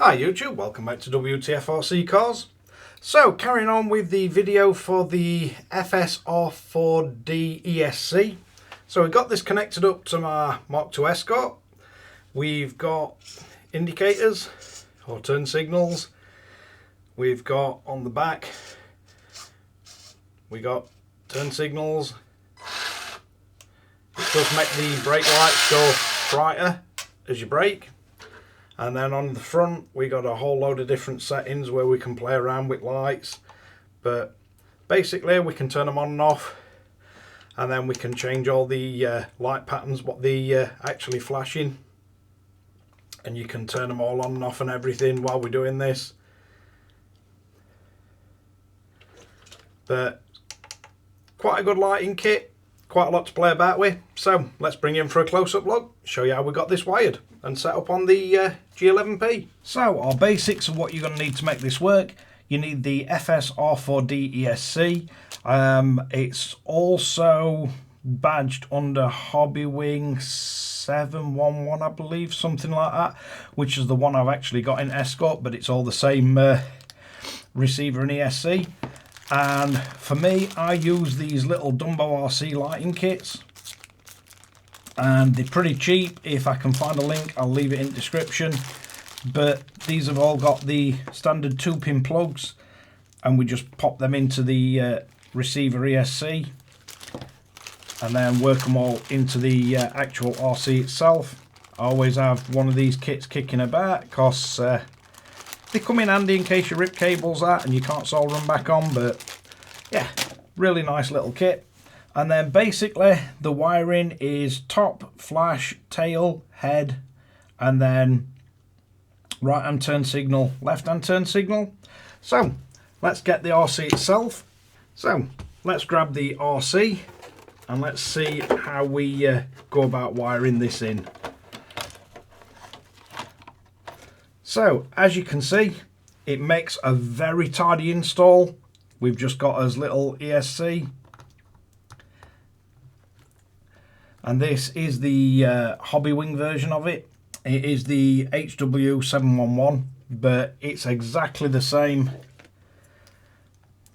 Hi YouTube, welcome back to Wtf Rc Cars. So carrying on with the video for the R4D ESC. So we've got this connected up to my Mark II Escort. We've got indicators or turn signals. We've got on the back, we got turn signals. It does make the brake lights go brighter as you brake. And then on the front we got a whole load of different settings where we can play around with lights, but basically we can turn them on and off, and then we can change all the light patterns, what they actually flashing, and you can turn them all on and off and everything while we're doing this. But quite a good lighting kit, quite a lot to play about with. So let's bring you in for a close-up look, show you how we got this wired and set up on the G11P. So our basics of what you're going to need to make this work: you need the FS R4D ESC. It's also badged under Hobbywing 711, I believe, something like that, which is the one I've actually got in Escort, but it's all the same receiver and ESC. And for me, I use these little Dumbo RC lighting kits, and they're pretty cheap. If I can find a link, I'll leave it in the description. But these have all got the standard 2-pin plugs, and we just pop them into the receiver ESC and then work them all into the actual RC itself. I always have one of these kits kicking about because they come in handy in case you rip cables out and you can't solder them back on. But yeah, really nice little kit. And then basically the wiring is top, flash, tail, head, and then right hand turn signal, left hand turn signal. So let's get the RC itself. So let's grab the RC and let's see how we go about wiring this in. So as you can see, it makes a very tidy install. We've just got as little ESC, and this is the Hobbywing version of it. It is the HW711, but it's exactly the same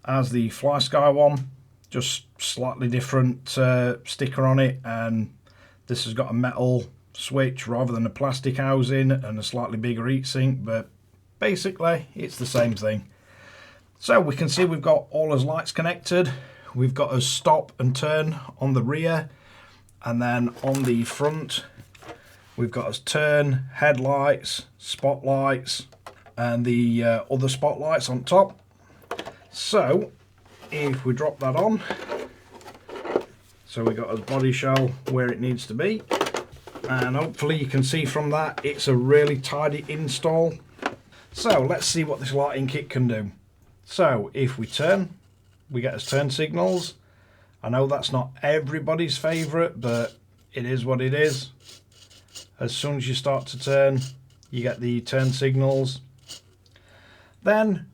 as the Flysky one, just slightly different sticker on it, and this has got a metal switch rather than a plastic housing and a slightly bigger heatsink, but basically it's the same thing. So we can see we've got all his lights connected. We've got a stop and turn on the rear, and then on the front we've got us turn, headlights, spotlights, and the other spotlights on top. So if we drop that on, so we got a body shell where it needs to be, and hopefully you can see from that it's a really tidy install. So let's see what this lighting kit can do. So if we turn, we get us turn signals. I know that's not everybody's favourite, but it is what it is. As soon as you start to turn, you get the turn signals. Then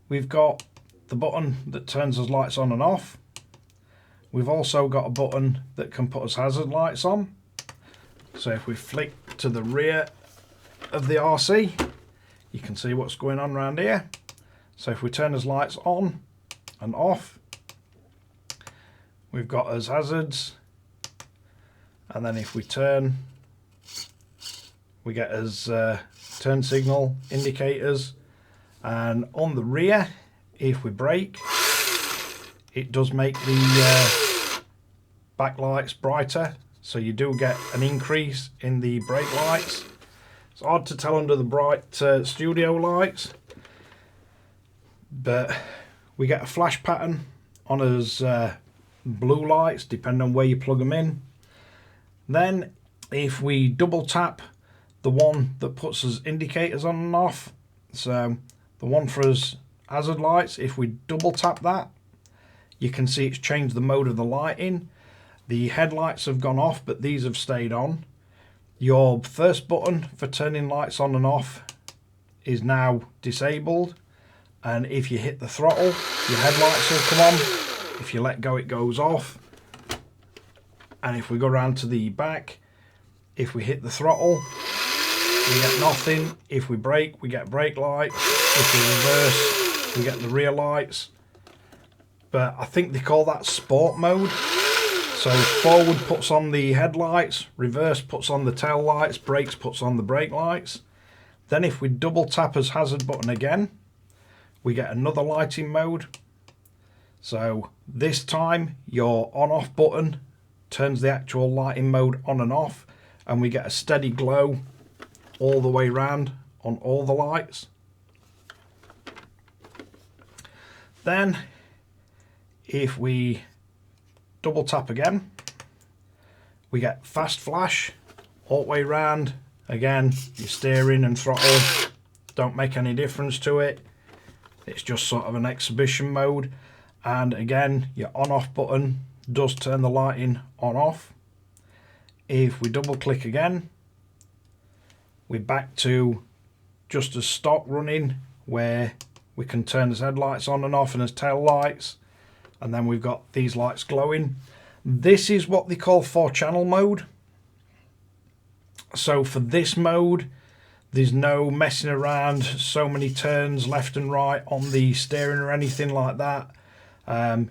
we've got the button that turns us lights on and off. We've also got a button that can put us hazard lights on. So if we flick to the rear of the RC, you can see what's going on around here. So if we turn his lights on and off, we've got his hazards, and then if we turn, we get his turn signal indicators. And on the rear, if we brake, it does make the backlights brighter, so you do get an increase in the brake lights. It's hard to tell under the bright studio lights, but we get a flash pattern on his blue lights depending on where you plug them in. Then if we double tap the one that puts us indicators on and off, so the one for us hazard lights, if we double tap that, you can see it's changed the mode of the lighting. The headlights have gone off, but these have stayed on. Your first button for turning lights on and off is now disabled, and if you hit the throttle, your headlights will come on. If you let go, it goes off. And if we go around to the back, if we hit the throttle, we get nothing. If we brake, we get brake light. If we reverse, we get the rear lights. But I think they call that sport mode. So forward puts on the headlights, reverse puts on the tail lights, brakes puts on the brake lights. Then if we double tap as hazard button again, we get another lighting mode. So this time your on-off button turns the actual lighting mode on and off, and we get a steady glow all the way around on all the lights. Then if we double tap again, we get fast flash all the way around. Again, your steering and throttle don't make any difference to it. It's just sort of an exhibition mode. And again, your on-off button does turn the lighting on off. If we double click again, we're back to just as stock running, where we can turn his headlights on and off and his tail lights, and then we've got these lights glowing. This is what they call 4-channel mode. So for this mode, there's no messing around, so many turns left and right on the steering or anything like that.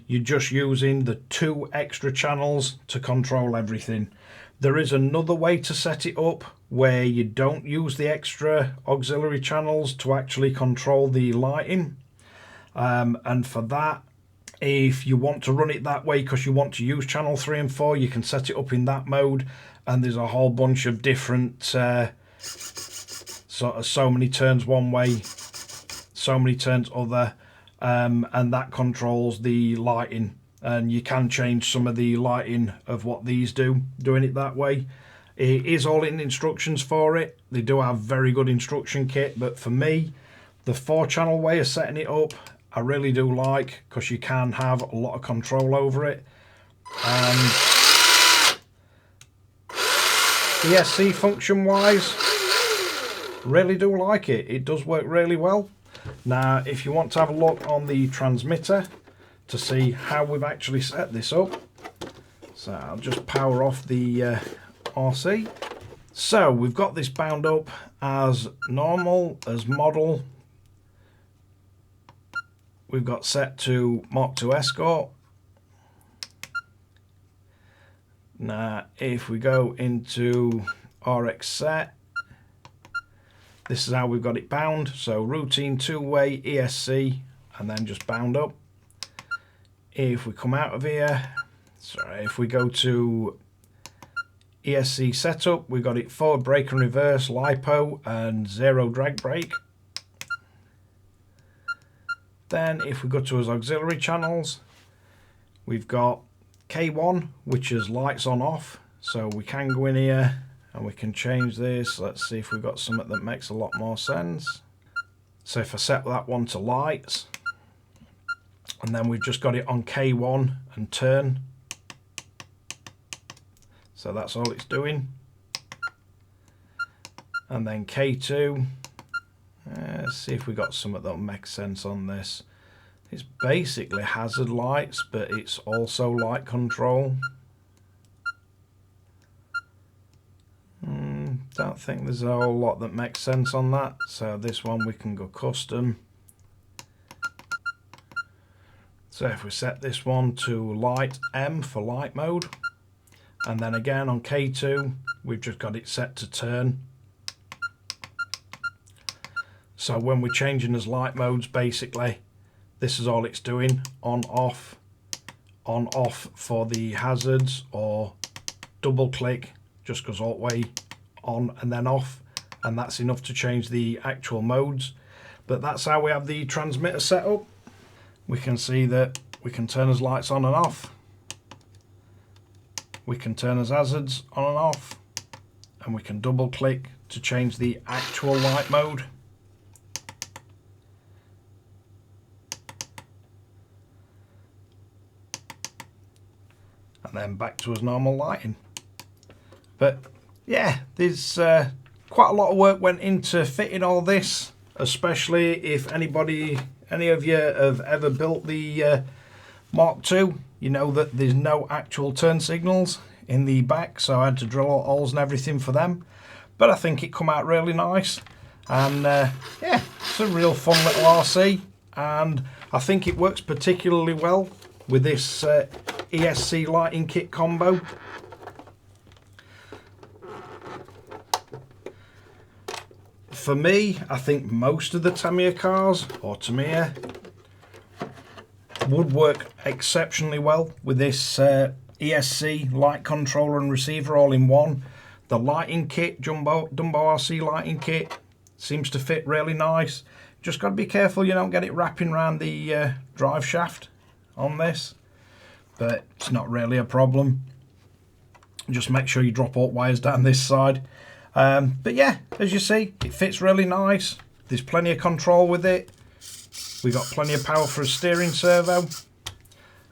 You're just using the 2 extra channels to control everything. There is another way to set it up where you don't use the extra auxiliary channels to actually control the lighting. And for that, if you want to run it that way because you want to use channel 3 and 4, you can set it up in that mode. And there's a whole bunch of different sort of so many turns one way, so many turns other. And that controls the lighting, and you can change some of the lighting of what these do, doing it that way. It is all in instructions for it. They do have very good instruction kit, but for me, the 4-channel way of setting it up, I really do like, because you can have a lot of control over it. And ESC function wise, really do like it. It does work really well. Now, if you want to have a look on the transmitter to see how we've actually set this up, so I'll just power off the RC. So we've got this bound up as normal, as model. We've got set to Mark II Escort. Now, if we go into RX set, this is how we've got it bound. So routine 2-way ESC, and then just bound up. If we come out of here, sorry, if we go to ESC setup, we've got it forward brake and reverse, LiPo, and 0 drag brake. Then if we go to his auxiliary channels, we've got K1, which is lights on off. So we can go in here and we can change this. Let's see if we've got something that makes a lot more sense. So if I set that one to lights, and then we've just got it on K1 and turn. So that's all it's doing. And then K2, let's see if we got something that'll make sense on this. It's basically hazard lights, but it's also light control. Don't think there's a whole lot that makes sense on that. So this one we can go custom. So if we set this one to light M for light mode, and then again on K2 we've just got it set to turn. So when we're changing as light modes, basically this is all it's doing: on off for the hazards, or double click just goes all the way on and then off, and that's enough to change the actual modes. But that's how we have the transmitter set up. We can see that we can turn his lights on and off, we can turn his hazards on and off, and we can double click to change the actual light mode. And then back to his normal lighting. But yeah, there's quite a lot of work went into fitting all this, especially if any of you have ever built the Mark II, you know that there's no actual turn signals in the back, so I had to drill out holes and everything for them. but I think it come out really nice. And yeah, it's a real fun little RC, and I think it works particularly well with this ESC lighting kit combo. For me, I think most of the Tamiya cars, or Tamiya, would work exceptionally well with this ESC light controller and receiver all in one. The lighting kit, Dumbo RC lighting kit, seems to fit really nice. Just got to be careful you don't get it wrapping around the drive shaft on this, but it's not really a problem. Just make sure you drop all wires down this side. But yeah, as you see, it fits really nice. There's plenty of control with it. We got plenty of power for a steering servo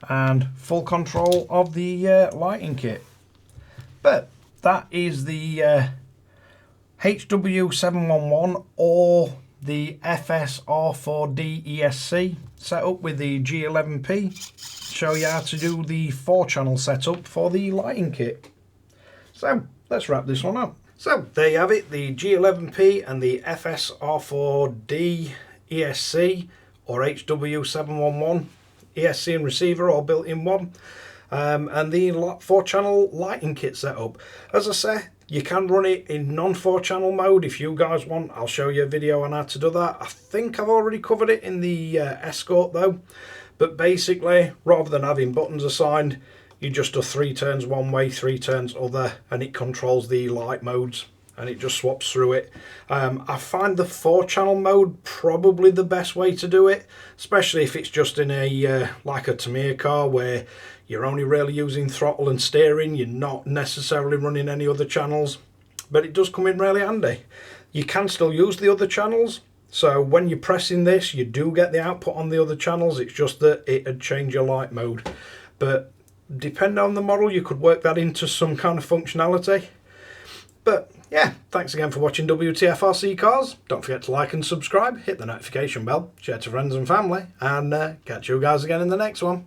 and full control of the lighting kit. But that is the HW711 or the FS R4D ESC setup with the G11P. Show you how to do the 4-channel setup for the lighting kit. So let's wrap this one up. So there you have it, the G11P and the FS R4D ESC or HW711 ESC and receiver all built in one, and the 4-channel lighting kit setup. As I say, you can run it in non-4-channel mode if you guys want. I'll show you a video on how to do that. I think I've already covered it in the Escort though. But basically, rather than having buttons assigned, you just do 3 turns one way, 3 turns other, and it controls the light modes, and it just swaps through it. I find the 4-channel mode probably the best way to do it, especially if it's just in a like a Tamiya car where you're only really using throttle and steering. You're not necessarily running any other channels, but it does come in really handy. You can still use the other channels, so when you're pressing this, you do get the output on the other channels. It's just that it'd change your light mode. But depending on the model, you could work that into some kind of functionality. But yeah, thanks again for watching Wtf Rc Cars. Don't forget to like and subscribe, hit the notification bell, share to friends and family, and catch you guys again in the next one.